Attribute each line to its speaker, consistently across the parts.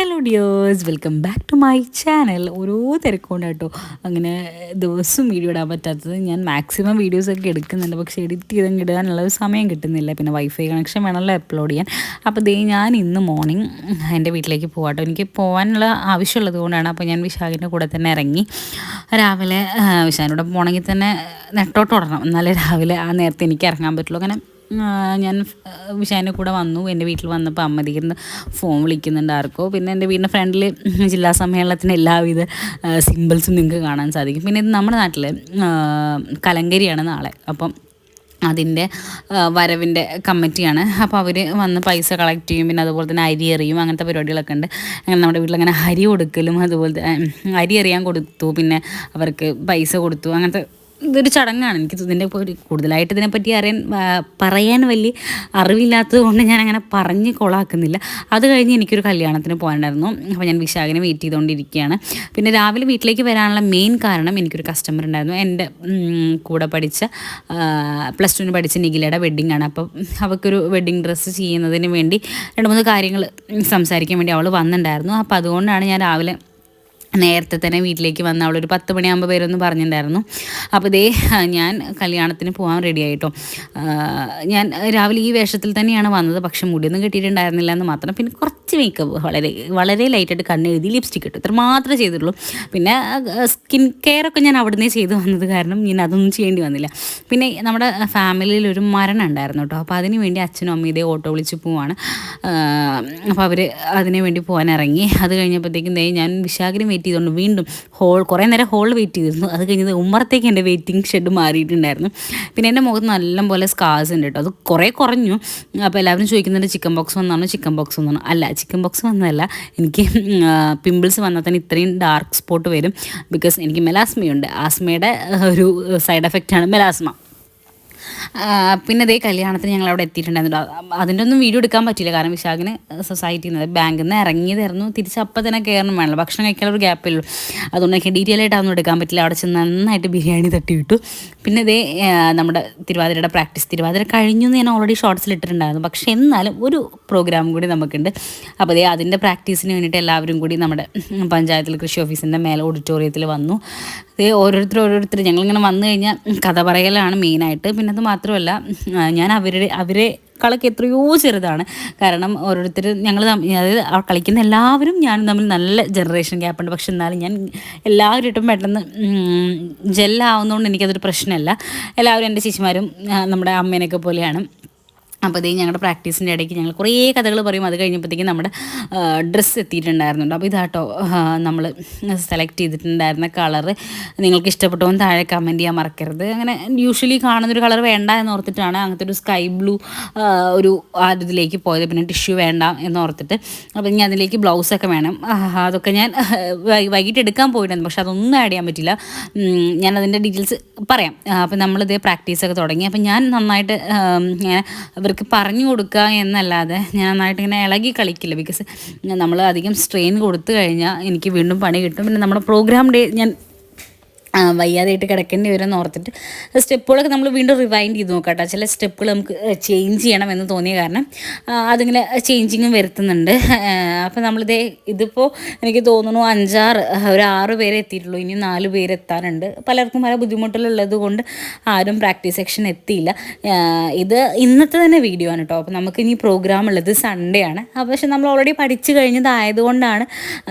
Speaker 1: Hello dears, welcome back to my channel. ഓരോ തിരക്കുകൊണ്ട് കേട്ടോ അങ്ങനെ ദിവസവും വീഡിയോ ഇടാൻ പറ്റാത്തത്. ഞാൻ മാക്സിമം വീഡിയോസൊക്കെ എടുക്കുന്നുണ്ട്, പക്ഷേ എഡിറ്റ് ചെയ്ത് ഇടാനുള്ള ഒരു സമയം കിട്ടുന്നില്ല. പിന്നെ വൈഫൈ കണക്ഷൻ വേണമല്ലോ അപ്ലോഡ് ചെയ്യാൻ. അപ്പോൾ ഞാൻ ഇന്ന് മോർണിംഗ് എൻ്റെ വീട്ടിലേക്ക് പോകാട്ടോ. എനിക്ക് പോകാനുള്ള ആവശ്യമുള്ളത് കൊണ്ടാണ്. അപ്പോൾ ഞാൻ വിശാഖിൻ്റെ കൂടെ തന്നെ ഇറങ്ങി. രാവിലെ വിശാഖിനോട് പോകണമെങ്കിൽ തന്നെ നെട്ടോട്ടോടണം, എന്നാലേ രാവിലെ ആ നേരത്തെ എനിക്ക് ഇറങ്ങാൻ പറ്റുള്ളൂ. അങ്ങനെ ഞാൻ വിശാഖിൻ്റെ കൂടെ വന്നു. എൻ്റെ വീട്ടിൽ വന്നപ്പോൾ അമ്മതിരുന്ന് ഫോൺ വിളിക്കുന്നുണ്ട് ആർക്കോ. പിന്നെ എൻ്റെ വീടിൻ്റെ ഫ്രണ്ടിൽ ജില്ലാ സമ്മേളനത്തിന് എല്ലാവിധ സിമ്പിൾസും നിങ്ങൾക്ക് കാണാൻ സാധിക്കും. പിന്നെ ഇത് നമ്മുടെ നാട്ടിൽ കലങ്കരിയാണ് നാളെ. അപ്പം അതിൻ്റെ വരവിൻ്റെ കമ്മിറ്റിയാണ്. അപ്പോൾ അവർ വന്ന് പൈസ കളക്ട് ചെയ്യും. പിന്നെ അതുപോലെ തന്നെ അരി എറിയും, അങ്ങനത്തെ പരിപാടികളൊക്കെ ഉണ്ട്. അങ്ങനെ നമ്മുടെ വീട്ടിലങ്ങനെ അരി കൊടുക്കലും അതുപോലെ തന്നെ അരി എറിയാൻ കൊടുത്തു, പിന്നെ അവർക്ക് പൈസ കൊടുത്തു. അങ്ങനത്തെ ഇതൊരു ചടങ്ങാണ്. എനിക്ക് ഇതിൻ്റെ കൂടുതലായിട്ട് ഇതിനെപ്പറ്റി പറയാൻ വലിയ അറിവില്ലാത്തത് കൊണ്ട് ഞാനങ്ങനെ പറഞ്ഞ് കൊളാക്കുന്നില്ല. അത് കഴിഞ്ഞ് എനിക്കൊരു കല്യാണത്തിന് പോകാനുണ്ടായിരുന്നു. അപ്പോൾ ഞാൻ വിശാഖിനെ വെയിറ്റ് ചെയ്തുകൊണ്ടിരിക്കുകയാണ്. പിന്നെ രാവിലെ വീട്ടിലേക്ക് വരാനുള്ള മെയിൻ കാരണം, എനിക്കൊരു കസ്റ്റമർ ഉണ്ടായിരുന്നു. എൻ്റെ കൂടെ പഠിച്ച +2 പഠിച്ച നിഖിലയുടെ വെഡ്ഡിങ് ആണ്. അപ്പോൾ അവൾക്കൊരു വെഡ്ഡിങ് ഡ്രസ്സ് ചെയ്യുന്നതിന് വേണ്ടി 2-3 കാര്യങ്ങൾ സംസാരിക്കാൻ വേണ്ടി അവൾ വന്നിട്ടുണ്ടായിരുന്നു. അപ്പോൾ അതുകൊണ്ടാണ് ഞാൻ രാവിലെ നേരത്തെ തന്നെ വീട്ടിലേക്ക് വന്ന അവളൊരു 10 മണിയാകുമ്പോൾ വരുമെന്ന് പറഞ്ഞിട്ടുണ്ടായിരുന്നു. അപ്പോൾ ഞാൻ കല്യാണത്തിന് പോകാൻ റെഡി ആയിട്ടോ. ഞാൻ രാവിലെ ഈ വേഷത്തിൽ തന്നെയാണ് വന്നത്, പക്ഷെ മുടിയൊന്നും കിട്ടിയിട്ടുണ്ടായിരുന്നില്ല എന്ന് മാത്രം. പിന്നെ കുറച്ച് മേക്കപ്പ് വളരെ വളരെ ലൈറ്റായിട്ട് കണ്ണെഴുതി ലിപ്സ്റ്റിക് ഇട്ടു, ഇത്ര മാത്രമേ ചെയ്തിട്ടുള്ളൂ. പിന്നെ സ്കിൻ കെയറൊക്കെ ഞാൻ അവിടെ നിന്നേ ചെയ്ത് വന്നത് കാരണം ഞാൻ അതൊന്നും ചെയ്യേണ്ടി വന്നില്ല. പിന്നെ നമ്മുടെ ഫാമിലിയിൽ ഒരു മരണം ഉണ്ടായിരുന്നു കേട്ടോ. അപ്പോൾ അതിന് വേണ്ടി അച്ഛനും അമ്മയും ഓട്ടോ വിളിച്ച് പോവാണ്. അപ്പോൾ അവർ അതിന് വേണ്ടി പോകാൻ ഇറങ്ങി. അത് കഴിഞ്ഞപ്പോഴത്തേക്കും ഞാൻ വിശാഖിന് വെയിറ്റ് ചെയ്തുകൊണ്ട് വീണ്ടും കുറേ നേരം ഹോളിൽ വെയിറ്റ് ചെയ്തിരുന്നു. അത് കഴിഞ്ഞത് ഉമ്മറത്തേക്ക് എൻ്റെ വെയിറ്റിംഗ് ഷെഡ് മാറിയിട്ടുണ്ടായിരുന്നു. പിന്നെ എൻ്റെ മുഖത്ത് നല്ലപോലെ സ്കാർസ് ഉണ്ട് കേട്ടോ. അത് കുറേ കുറഞ്ഞു. അപ്പോൾ എല്ലാവരും ചോദിക്കുന്നുണ്ട് ചിക്കൻ ബോക്സ് വന്നാണോ, ചിക്കൻ ബോക്സ് വന്നാണോ. അല്ല, ചിക്കൻ ബോക്സ് വന്നതല്ല. എനിക്ക് പിമ്പിൾസ് വന്നാൽ തന്നെ ഇത്രയും ഡാർക്ക് സ്പോട്ട് വരും. ബിക്കോസ് എനിക്ക് മെലാസ്മയുണ്ട്. ആസ്മയുടെ ഒരു സൈഡ് എഫക്റ്റാണ് മെലാസ്മ. പിന്നെ കല്യാണത്തിന് ഞങ്ങൾ അവിടെ എത്തിയിട്ടുണ്ടായിരുന്നു. അതിൻ്റെ ഒന്നും വീഡിയോ എടുക്കാൻ പറ്റില്ല, കാരണം വിശാഖിന് സൊസൈറ്റിയിൽ നിന്ന് ബാങ്കിൽ നിന്ന് ഇറങ്ങിയതായിരുന്നു. തിരിച്ച് അപ്പം തന്നെ കയറണം വേണമല്ലോ, ഭക്ഷണം കഴിക്കാനുള്ള ഒരു ഗ്യാപ്പുള്ളൂ. അതുകൊണ്ട് എനിക്ക് ഡീറ്റെയിൽ ആയിട്ടൊന്നും എടുക്കാൻ പറ്റില്ല. അവിടെ ചെന്ന് നന്നായിട്ട് ബിരിയാണി തട്ടി വിട്ടു. പിന്നെ നമ്മുടെ തിരുവാതിരയുടെ പ്രാക്ടീസ്, തിരുവാതിര കഴിഞ്ഞു എന്ന് ഞാൻ ഓൾറെഡി ഷോർട്സിൽ ഇട്ടിട്ടുണ്ടായിരുന്നു. പക്ഷേ എന്നാലും ഒരു പ്രോഗ്രാം കൂടി നമുക്കുണ്ട്. അപ്പോൾ അതിൻ്റെ പ്രാക്ടീസിന് വേണ്ടിയിട്ട് എല്ലാവരും കൂടി നമ്മുടെ പഞ്ചായത്തിൽ കൃഷി ഓഫീസിൻ്റെ മേലെ ഓഡിറ്റോറിയത്തിൽ വന്നു. ഓരോരുത്തർ ഞങ്ങളിങ്ങനെ വന്നു കഴിഞ്ഞാൽ കഥ പറയലാണ് മെയിനായിട്ട്. പിന്നെ അത് മാത്രമല്ല, ഞാൻ അവരെക്കാളൊക്കെ എത്രയോ ചെറുതാണ്. കാരണം ഓരോരുത്തർ അതായത് കളിക്കുന്ന എല്ലാവരും ഞാനും തമ്മിൽ നല്ല ജനറേഷൻ ഗ്യാപ്പുണ്ട്. പക്ഷെ എന്നാലും ഞാൻ എല്ലാവരും പെട്ടെന്ന് ജെല്ലാവുന്നതുകൊണ്ട് എനിക്കതൊരു പ്രശ്നമല്ല. എല്ലാവരും എൻ്റെ ചേച്ചിമാരും നമ്മുടെ അമ്മേനെയൊക്കെ പോലെയാണ്. അപ്പോൾ ഞങ്ങളുടെ പ്രാക്ടീസിൻ്റെ ഇടയ്ക്ക് ഞങ്ങൾ കുറേ കഥകൾ പറയും. അത് കഴിഞ്ഞപ്പോഴത്തേക്കും നമ്മുടെ ഡ്രസ്സ് എത്തിയിട്ടുണ്ടായിരുന്നുണ്ട്. അപ്പോൾ ഇതാട്ടോ നമ്മൾ സെലക്ട് ചെയ്തിട്ടുണ്ടായിരുന്ന കളറ്. നിങ്ങൾക്ക് ഇഷ്ടപ്പെട്ടോ എന്ന് താഴെ കമൻറ്റ് ചെയ്യാൻ മറക്കരുത്. അങ്ങനെ യൂഷ്വലി കാണുന്നൊരു കളർ വേണ്ട എന്നോർത്തിട്ടാണ് അങ്ങനത്തെ ഒരു സ്കൈ ബ്ലൂ ഒരു ഇതിലേക്ക് പോയത്. പിന്നെ ടിഷ്യൂ വേണ്ട എന്നോർത്തിട്ട്. അപ്പോൾ ഇനി അതിലേക്ക് ബ്ലൗസൊക്കെ വേണം. അതൊക്കെ ഞാൻ വൈകിട്ട് എടുക്കാൻ പോയിട്ടുണ്ട്, പക്ഷെ അതൊന്നും ആഡ് ചെയ്യാൻ പറ്റില്ല. ഞാൻ അതിൻ്റെ ഡീറ്റെയിൽസ് പറയാം. അപ്പോൾ നമ്മളിതേ പ്രാക്ടീസൊക്കെ തുടങ്ങി. അപ്പോൾ ഞാൻ നന്നായിട്ട് ഇങ്ങനെ അവർക്ക് പറഞ്ഞു കൊടുക്കുക എന്നല്ലാതെ ഞാൻ നന്നായിട്ട് ഇങ്ങനെ ഇളകി കളിക്കില്ല. ബിക്കോസ് നമ്മൾ അധികം സ്ട്രെയിൻ കൊടുത്തു കഴിഞ്ഞാൽ എനിക്ക് വീണ്ടും പണി കിട്ടും. പിന്നെ നമ്മുടെ പ്രോഗ്രാം ഞാൻ വയ്യാതായിട്ട് കിടക്കേണ്ടി വരുമെന്ന് ഓർത്തിട്ട് സ്റ്റെപ്പുകളൊക്കെ നമ്മൾ വീണ്ടും റിവൈൻഡ് ചെയ്ത് നോക്കാം കേട്ടോ. ചില സ്റ്റെപ്പുകൾ നമുക്ക് ചേഞ്ച് ചെയ്യണമെന്ന് തോന്നിയ കാരണം അതിങ്ങനെ ചേഞ്ചിങ്ങും വരുത്തുന്നുണ്ട്. അപ്പോൾ ഇതിപ്പോൾ എനിക്ക് തോന്നുന്നു 6 പേരെ എത്തിയിട്ടുള്ളൂ. ഇനി 4 പേര് എത്താനുണ്ട്. പലർക്കും പല ബുദ്ധിമുട്ടുകളുള്ളത് കൊണ്ട് ആരും പ്രാക്ടീസ് സെക്ഷൻ എത്തിയില്ല. ഇത് ഇന്നത്തെ തന്നെ വീഡിയോ ആണ് കേട്ടോ. അപ്പോൾ നമുക്ക് ഇനി പ്രോഗ്രാം ഉള്ളത് സൺഡേ ആണ്. പക്ഷെ നമ്മൾ ഓൾറെഡി പഠിച്ചു കഴിഞ്ഞതായതുകൊണ്ടാണ്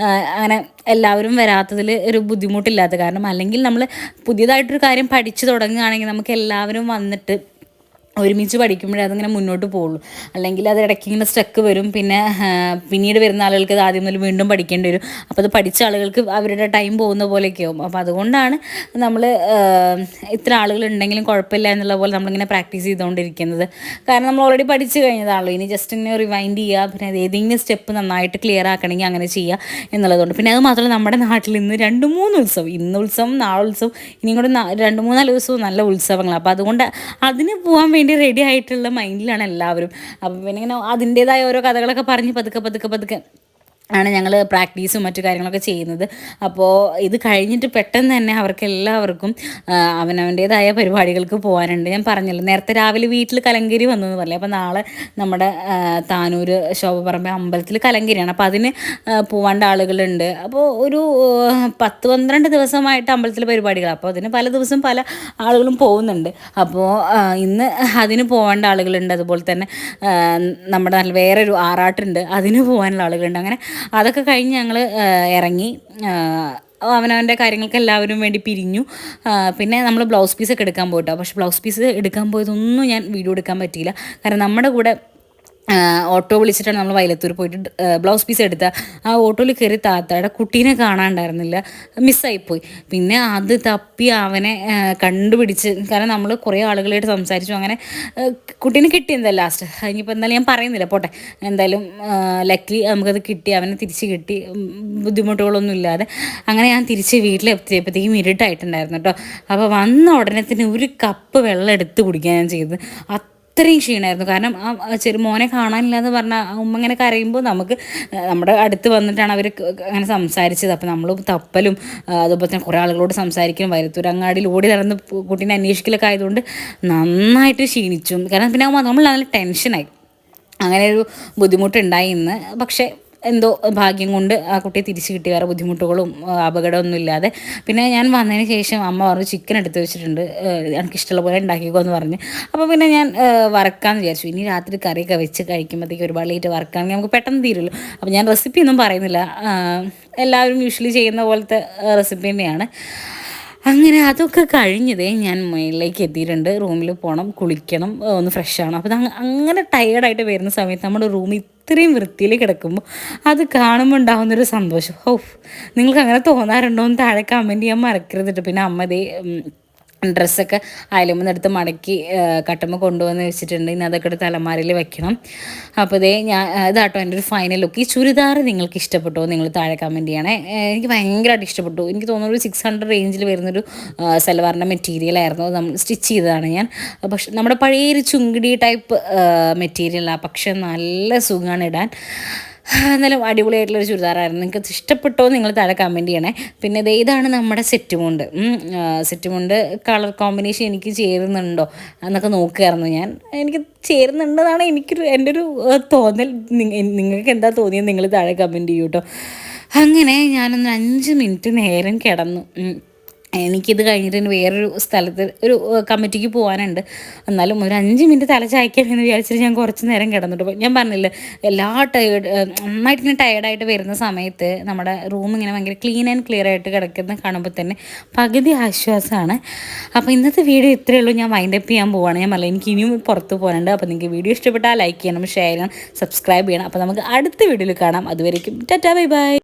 Speaker 1: അങ്ങനെ എല്ലാവരും വരാത്തതിൽ ഒരു ബുദ്ധിമുട്ടില്ലാത്ത കാരണം. അല്ലെങ്കിൽ നമ്മൾ പുതിയതായിട്ടൊരു കാര്യം പഠിച്ചു തുടങ്ങുകയാണെങ്കിൽ നമുക്ക് എല്ലാവരും വന്നിട്ട് ഒരുമിച്ച് പഠിക്കുമ്പോഴേ അതിങ്ങനെ മുന്നോട്ട് പോകുള്ളൂ. അല്ലെങ്കിൽ അത് ഇടയ്ക്ക് ഇങ്ങനെ സ്റ്റക്ക് വരും. പിന്നീട് വരുന്ന ആളുകൾക്ക് അത് ആദ്യം മുതൽ വീണ്ടും പഠിക്കേണ്ടി വരും. അപ്പോൾ അത് പഠിച്ച ആളുകൾക്ക് അവരുടെ ടൈം പോകുന്ന പോലെയൊക്കെ ആവും. അപ്പോൾ അതുകൊണ്ടാണ് നമ്മൾ ഇത്ര ആളുകളുണ്ടെങ്കിലും കുഴപ്പമില്ല എന്നുള്ള പോലെ നമ്മളിങ്ങനെ പ്രാക്ടീസ് ചെയ്തുകൊണ്ടിരിക്കുന്നത്. കാരണം നമ്മൾ ഓൾറെഡി പഠിച്ചു കഴിഞ്ഞതാണല്ലോ. ഇനി ജസ്റ്റ് ഇങ്ങനെ റിവൈൻഡ് ചെയ്യുക, പിന്നെ ഏതെങ്കിലും സ്റ്റെപ്പ് നന്നായിട്ട് ക്ലിയർ ആക്കണമെങ്കിൽ അങ്ങനെ ചെയ്യുക എന്നുള്ളതുകൊണ്ട്. പിന്നെ അത് മാത്രമല്ല, നമ്മുടെ നാട്ടിൽ ഇന്ന് 2-3 ഉത്സവം, ഇന്ന് ഉത്സവം, നാളെ ഉത്സവം, ഇനിയും കൂടെ 2-3 ദിവസവും നല്ല ഉത്സവങ്ങളാണ്. അപ്പോൾ അതുകൊണ്ട് അതിന് പോകാൻ വേണ്ടി റെഡി ആയിട്ടുള്ള മൈൻഡിലാണ് എല്ലാവരും. അപ്പം പിന്നെ ഇങ്ങനെ അതിൻ്റേതായ ഓരോ കഥകളൊക്കെ പറഞ്ഞ് പതുക്കെ ആണ് ഞങ്ങൾ പ്രാക്ടീസും മറ്റു കാര്യങ്ങളൊക്കെ ചെയ്യുന്നത്. അപ്പോൾ ഇത് കഴിഞ്ഞിട്ട് പെട്ടെന്ന് തന്നെ അവർക്ക് എല്ലാവർക്കും അവനവൻ്റേതായ പരിപാടികൾക്ക് പോകാനുണ്ട്. ഞാൻ പറഞ്ഞല്ലോ നേരത്തെ രാവിലെ വീട്ടിൽ കലങ്കരി വന്നെന്ന് പറഞ്ഞില്ലേ. അപ്പോൾ നാളെ നമ്മുടെ താനൂർ ശോഭപ്പറമ്പ് അമ്പലത്തിൽ കലങ്കരിയാണ്. അപ്പോൾ അതിന് പോവാണ്ട ആളുകളുണ്ട്. അപ്പോൾ ഒരു 10-12 ദിവസമായിട്ട് അമ്പലത്തിൽ പരിപാടികളാണ്. അപ്പോൾ അതിന് പല ദിവസം പല ആളുകളും പോകുന്നുണ്ട്. അപ്പോൾ ഇന്ന് അതിന് പോകേണ്ട ആളുകളുണ്ട്. അതുപോലെ തന്നെ നമ്മുടെ നല്ല വേറൊരു ആറാട്ടുണ്ട്, അതിന് പോകാനുള്ള ആളുകളുണ്ട്. അങ്ങനെ അതൊക്കെ കഴിഞ്ഞ് ഞങ്ങൾ ഇറങ്ങി. അവനവൻ്റെ കാര്യങ്ങൾക്ക് എല്ലാവരും വേണ്ടി പിരിഞ്ഞു. പിന്നെ നമ്മൾ ബ്ലൗസ് പീസൊക്കെ എടുക്കാൻ പോയിട്ടോ. പക്ഷേ ബ്ലൗസ് പീസ് എടുക്കാൻ പോയതൊന്നും ഞാൻ വീഡിയോ എടുക്കാൻ പറ്റിയില്ല. കാരണം നമ്മുടെ കൂടെ ഓട്ടോ വിളിച്ചിട്ടാണ് നമ്മൾ വയലത്തൂർ പോയിട്ട് ബ്ലൗസ് പീസ് എടുത്ത ആ ഓട്ടോയിൽ കയറി താത്തയുടെ കുട്ടീനെ കാണാണ്ടായിരുന്നില്ല, മിസ്സായിപ്പോയി. പിന്നെ അത് തപ്പി അവനെ കണ്ടുപിടിച്ച്, കാരണം നമ്മൾ കുറേ ആളുകളായിട്ട് സംസാരിച്ചു. അങ്ങനെ കുട്ടീനെ കിട്ടി എന്തായാലും ലാസ്റ്റ്. ഇനിയിപ്പോൾ എന്തായാലും ഞാൻ പറയുന്നില്ല, പോട്ടെ. എന്തായാലും ലക്കിലി നമുക്കത് കിട്ടി, അവനെ തിരിച്ച് കിട്ടി, ബുദ്ധിമുട്ടുകളൊന്നും ഇല്ലാതെ. അങ്ങനെ ഞാൻ തിരിച്ച് വീട്ടിലെത്തിയപ്പോഴത്തേക്കും ഇരുട്ടായിട്ടുണ്ടായിരുന്നു കേട്ടോ. അപ്പോൾ വന്ന ഉടനെ തന്നെ ഒരു കപ്പ് വെള്ളം എടുത്ത് കുടിക്കാൻ ഞാൻ ചെയ്തത്. അത്രയും ക്ഷീണമായിരുന്നു. കാരണം ആ മോനെ കാണാനില്ലാന്ന് പറഞ്ഞാൽ ഉമ്മ ഇങ്ങനെ കരയുമ്പോൾ നമുക്ക് നമ്മുടെ അടുത്ത് വന്നിട്ടാണ് അവർ അങ്ങനെ സംസാരിച്ചത്. അപ്പോൾ നമ്മൾ തപ്പലും അതുപോലെ തന്നെ കുറേ ആളുകളോട് സംസാരിക്കലും വയലത്തൂർ അങ്ങാടിയിൽ ഓടി നടന്ന് കുട്ടീനെ അന്വേഷിക്കലൊക്കെ ആയതുകൊണ്ട് നന്നായിട്ട് ക്ഷീണിച്ചു. കാരണം പിന്നെ നമ്മൾ നല്ല ടെൻഷനായി. അങ്ങനെ ഒരു ബുദ്ധിമുട്ടുണ്ടായി ഇന്ന്. പക്ഷേ എന്തോ ഭാഗ്യം കൊണ്ട് ആ കുട്ടിയെ തിരിച്ച് കിട്ടി, വേറെ ബുദ്ധിമുട്ടുകളും അപകടമൊന്നും ഇല്ലാതെ. പിന്നെ ഞാൻ വന്നതിന് ശേഷം അമ്മ പറഞ്ഞു ചിക്കൻ എടുത്ത് വെച്ചിട്ടുണ്ട്, എനിക്കിഷ്ടമുള്ള പോലെ ഉണ്ടാക്കിക്കോ എന്ന് പറഞ്ഞ്. അപ്പോൾ പിന്നെ ഞാൻ വറക്കാമെന്ന് വിചാരിച്ചു. ഇനി രാത്രി കറിയൊക്കെ വെച്ച് കഴിക്കുമ്പോഴത്തേക്ക് ഒരുപാട് ലേറ്റ് വറക്കാമെങ്കിൽ നമുക്ക് പെട്ടെന്ന് തീരുമല്ലോ. അപ്പോൾ ഞാൻ റെസിപ്പി ഒന്നും പറയുന്നില്ല, എല്ലാവരും യൂഷ്വലി ചെയ്യുന്ന പോലത്തെ റെസിപ്പി തന്നെയാണ്. അങ്ങനെ അതൊക്കെ കഴിഞ്ഞതേ ഞാൻ മുകളിലേക്ക് എത്തിയിട്ടുണ്ട്. റൂമിൽ പോകണം, കുളിക്കണം, ഒന്ന് ഫ്രഷ് ആവണം. അപ്പോൾ അങ്ങനെ ടയേർഡായിട്ട് വരുന്ന സമയത്ത് നമ്മുടെ റൂമിൽ ഇത്രയും വൃത്തിയിൽ കിടക്കുമ്പോൾ അത് കാണുമ്പോൾ ഉണ്ടാകുന്നൊരു സന്തോഷം. നിങ്ങൾക്ക് അങ്ങനെ തോന്നാറുണ്ടോ എന്ന് താഴെ കമൻറ്റ് ചെയ്യാൻ മറക്കരുത്. പിന്നെ അമ്മ ദേ ഡ്രസ്സൊക്കെ അയലുമ്പോൾ എടുത്ത് മടക്കി കട്ടുമ്പോൾ കൊണ്ടുവന്ന് വെച്ചിട്ടുണ്ട്. ഇനി അതൊക്കെ എടുത്ത് അലമാരയിൽ വെക്കണം. അപ്പോൾ ഇതാട്ടോ എൻ്റെ ഒരു ഫൈനൽ ലുക്ക്. ഈ ചുരിദാർ നിങ്ങൾക്ക് ഇഷ്ടപ്പെട്ടോ നിങ്ങൾ താഴെ കമൻറ്റ് ചെയ്യണേ. എനിക്ക് ഭയങ്കരമായിട്ട് ഇഷ്ടപ്പെട്ടു. എനിക്ക് തോന്നുന്നു ഒരു 600 റേഞ്ചിൽ വരുന്നൊരു സൽവാറിൻ്റെ മെറ്റീരിയലായിരുന്നു. നമ്മൾ സ്റ്റിച്ച് ചെയ്തതാണ് ഞാൻ. പക്ഷെ നമ്മുടെ പഴയൊരു ചുങ്കിടി ടൈപ്പ് മെറ്റീരിയലാണ്, പക്ഷെ നല്ല സുഖമാണ് ഇടാൻ. എന്നാലും അടിപൊളിയായിട്ടുള്ളൊരു ചുരിദാറായിരുന്നു. നിങ്ങൾക്ക് ഇഷ്ടപ്പെട്ടോ നിങ്ങൾ താഴെ കമൻറ്റ് ചെയ്യണേ. പിന്നെ ഇതാണ് നമ്മുടെ സെറ്റ് മുണ്ട് കളർ കോമ്പിനേഷൻ എനിക്ക് ചേരുന്നുണ്ടോ എന്നൊക്കെ നോക്കുകയായിരുന്നു ഞാൻ. എനിക്ക് ചേരുന്നുണ്ടെന്നാണ് എൻ്റെ ഒരു തോന്നൽ. നിങ്ങൾക്ക് എന്താ തോന്നിയത് നിങ്ങൾ താഴെ കമൻറ്റ് ചെയ്യൂ കേട്ടോ. അങ്ങനെ ഞാനൊന്ന് 5 മിനിറ്റ് നേരം കിടന്നു. എനിക്കിത് കഴിഞ്ഞിട്ട് വേറൊരു സ്ഥലത്ത് ഒരു കമ്മിറ്റിക്ക് പോകാനുണ്ട്. എന്നാലും ഒരു 5 മിനിറ്റ് തല ചായ്ക്കാമെന്ന് വിചാരിച്ചിട്ട് ഞാൻ കുറച്ച് നേരം കിടന്നിട്ട് ഞാൻ പറഞ്ഞില്ല, നന്നായിട്ട് ഇങ്ങനെ ടയേർഡായിട്ട് വരുന്ന സമയത്ത് നമ്മുടെ റൂം ഇങ്ങനെ ഭയങ്കര ക്ലീൻ ആൻഡ് ക്ലിയർ ആയിട്ട് കിടക്കുന്ന കാണുമ്പോൾ തന്നെ പകുതി ആശ്വാസമാണ്. അപ്പോൾ ഇന്നത്തെ വീഡിയോ ഇത്രയേ ഉള്ളൂ. ഞാൻ വൈൻഡപ്പ് ചെയ്യാൻ പോവുകയാണ്. ഞാൻ പറഞ്ഞില്ല, എനിക്ക് ഇനിയും പുറത്ത് പോകാനുണ്ട്. അപ്പോൾ നിങ്ങൾക്ക് വീഡിയോ ഇഷ്ടപ്പെട്ടാൽ ലൈക്ക് ചെയ്യണം, ഷെയർ ചെയ്യണം, സബ്സ്ക്രൈബ് ചെയ്യണം. അപ്പോൾ നമുക്ക് അടുത്ത വീഡിയോയിൽ കാണാം. അതുവരേക്കും ടാറ്റാ, ബൈ ബൈ.